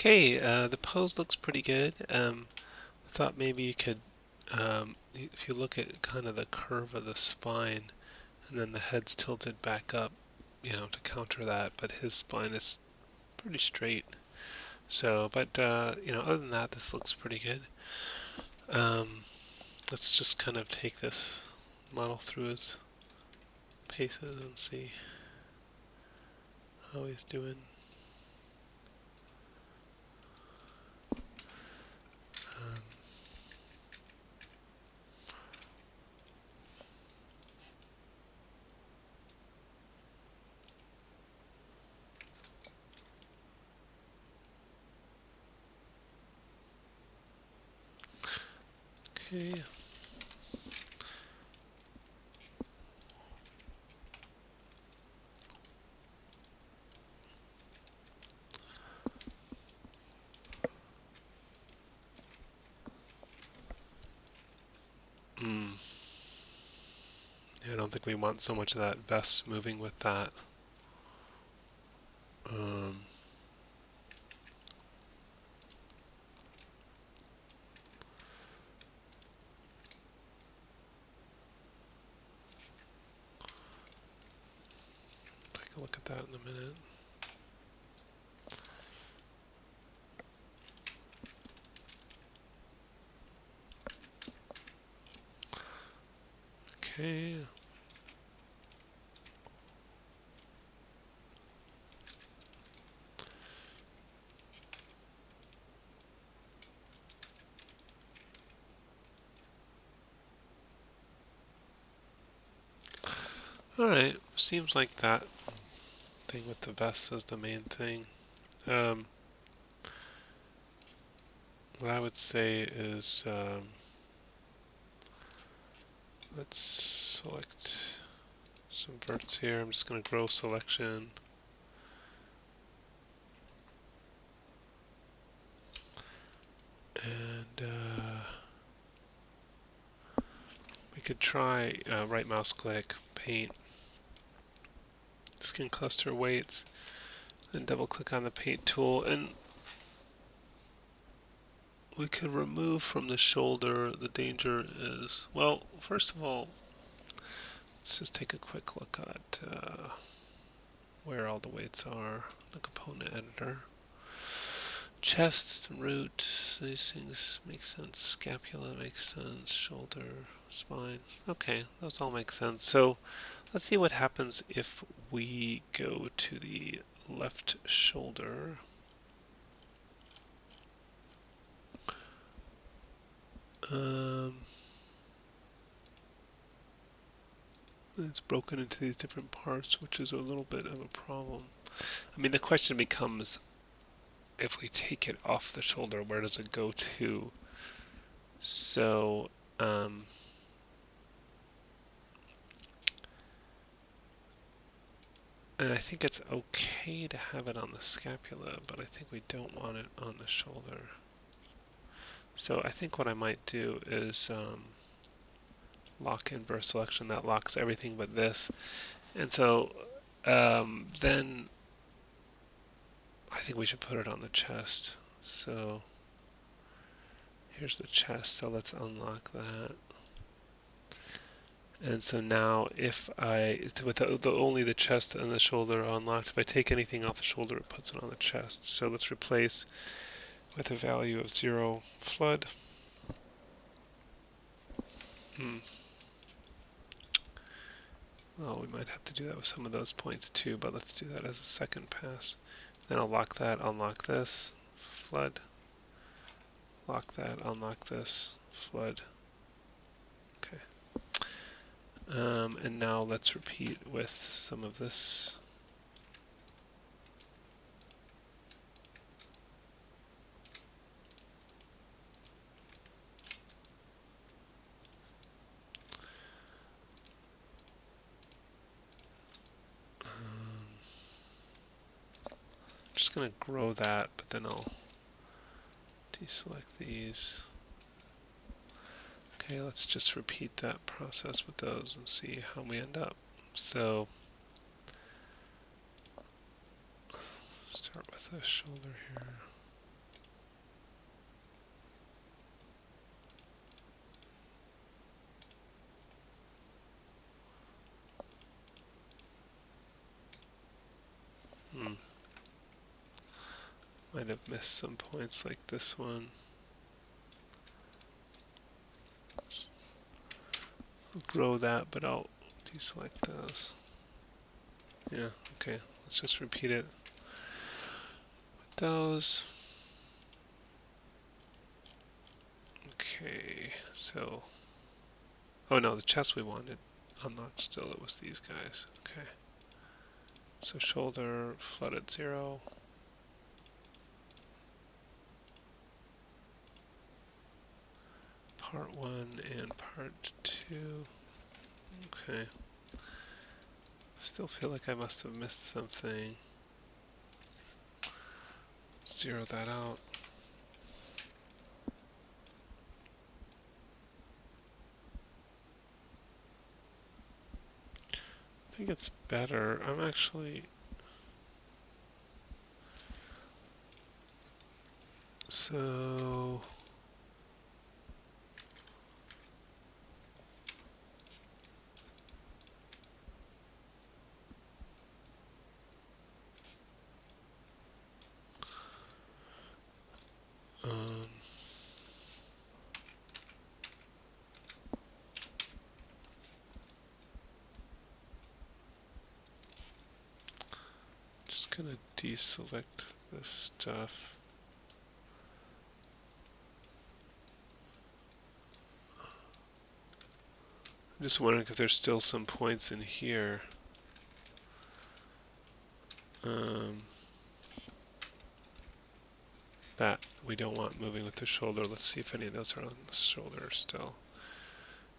Okay, the pose looks pretty good. I thought maybe you could, if you look at kind of the curve of the spine, and then the head's tilted back up, to counter that. But his spine is pretty straight. So, but other than that, this looks pretty good. Um, let's just kind of take this model through his paces and see how he's doing. Um, okay. Hmm. Yeah, I don't think we want so much of that vest moving with that. Um, take a look at that in a minute. Okay. Alright, seems like that thing with the vest is the main thing. What I would say is, let's select some verts here. I'm just going to grow selection. And we could try right mouse click, paint, skin cluster weights, then double click on the paint tool, and we could remove from the shoulder. The danger is, well, first of all, let's just take a quick look at where all the weights are, the component editor. Chest, root, these things make sense. Scapula makes sense. Shoulder, spine. Okay, those all make sense. So let's see what happens if we go to the left shoulder. It's broken into these different parts, which is a little bit of a problem. I mean, the question becomes, if we take it off the shoulder, where does it go to? So, and I think it's okay to have it on the scapula, but I think we don't want it on the shoulder. So I think what I might do is lock inverse selection. That locks everything but this. And so then I think we should put it on the chest. So here's the chest, so let's unlock that. And so now if with only the chest and the shoulder unlocked, if I take anything off the shoulder, it puts it on the chest. So let's replace with a value of 0 flood. Well, we might have to do that with some of those points too, but let's do that as a second pass. Then I'll lock that, unlock this, flood. Lock that, unlock this, flood. Okay. And now let's repeat with some of this. Just going to grow that, but then I'll deselect these. Okay, let's just repeat that process with those and see how we end up. So, start with the shoulder here. Might have missed some points like this one. I'll grow that, but I'll deselect those. Yeah, okay. Let's just repeat it with those. Okay, so... Oh no, the chest we wanted unlocked still, it was these guys. Okay. So shoulder, flood at 0. Part 1 and part 2. Okay. Still feel like I must have missed something. Zero that out. I think it's better. I'm actually... So... just gonna deselect this stuff. I'm just wondering if there's still some points in here. That we don't want moving with the shoulder. Let's see if any of those are on the shoulder still.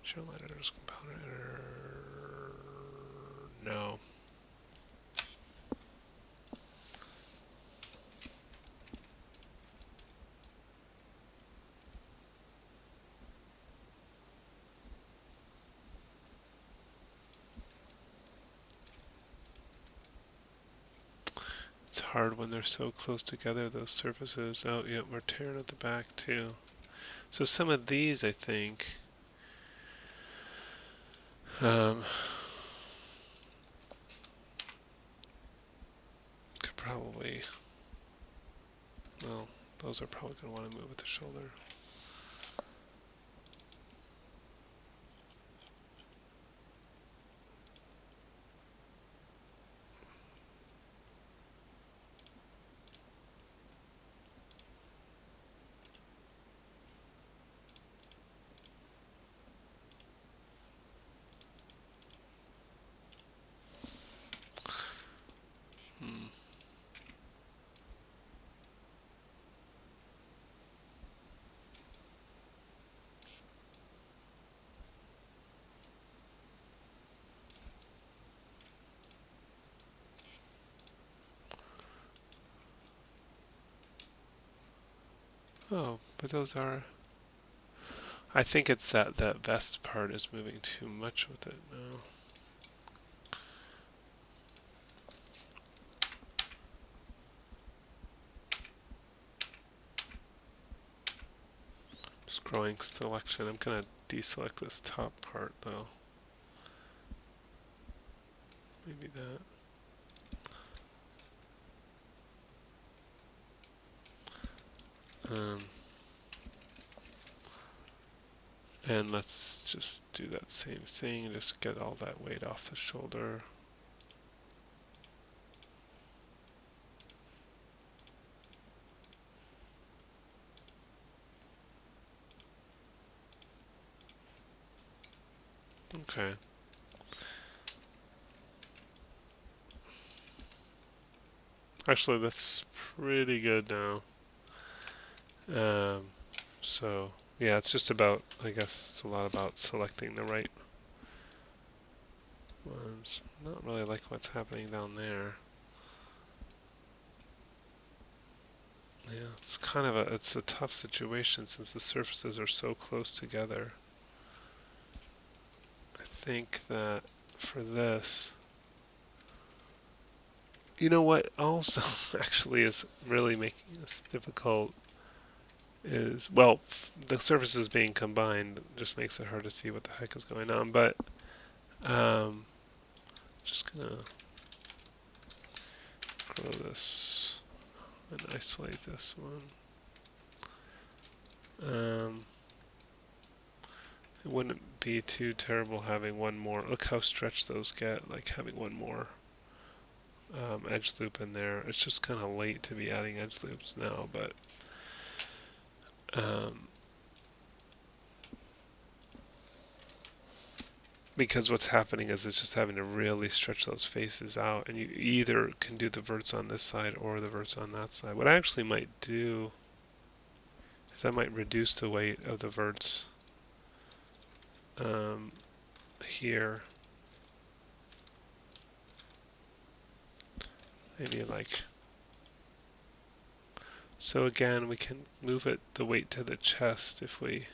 Channel editors, component editor. No. It's hard when they're so close together, those surfaces. Oh, yeah, we're tearing at the back too. So some of these, I think, could probably, well, those are probably going to want to move with the shoulder. Oh, but those are... I think it's that vest part is moving too much with it now. Just growing selection. I'm going to deselect this top part though. Maybe that. And let's just do that same thing and just get all that weight off the shoulder. Okay. Actually, that's pretty good now. So, yeah, it's just about, I guess it's a lot about selecting the right ones. Not really like what's happening down there. Yeah, it's kind of it's a tough situation since the surfaces are so close together. I think that for this, you know what also actually is really making this difficult is, well, the surfaces being combined just makes it hard to see what the heck is going on, but just gonna grow this and isolate this one. It wouldn't be too terrible having one more. Look how stretched those get, like having one more edge loop in there. It's just kind of late to be adding edge loops now, but because what's happening is it's just having to really stretch those faces out, and you either can do the verts on this side or the verts on that side. What I actually might do is I might reduce the weight of the verts here. Maybe like, so again, we can move it, the weight to the chest if we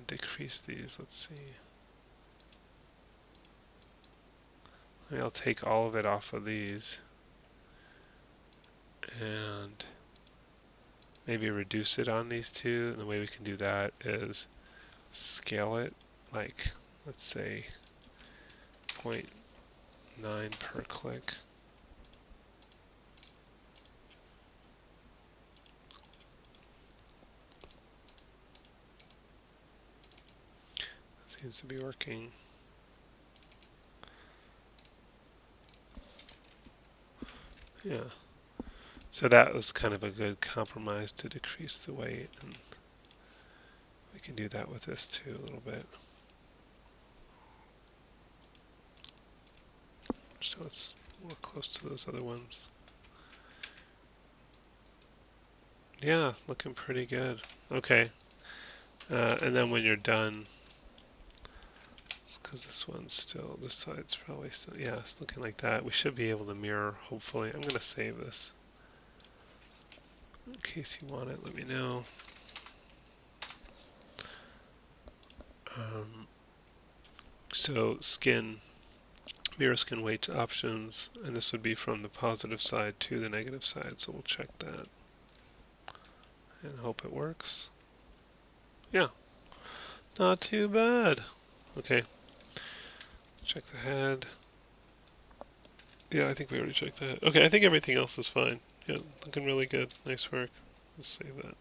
decrease these. Let's see. Maybe I'll take all of it off of these and maybe reduce it on these two. And the way we can do that is scale it, like, let's say 0.9 per click. Seems to be working. Yeah. So that was kind of a good compromise to decrease the weight, and we can do that with this too a little bit. So it's more close to those other ones. Yeah, looking pretty good. Okay. And then when you're done, because this one's still, this side's probably still, yeah, it's looking like that. We should be able to mirror, hopefully. I'm going to save this. In case you want it, let me know. So skin, mirror skin weight options, and this would be from the positive side to the negative side, so we'll check that and hope it works. Yeah, not too bad. Okay, check the head. Yeah, I think we already checked that. Okay, I think everything else is fine. Yeah, looking really good. Nice work. Let's save that.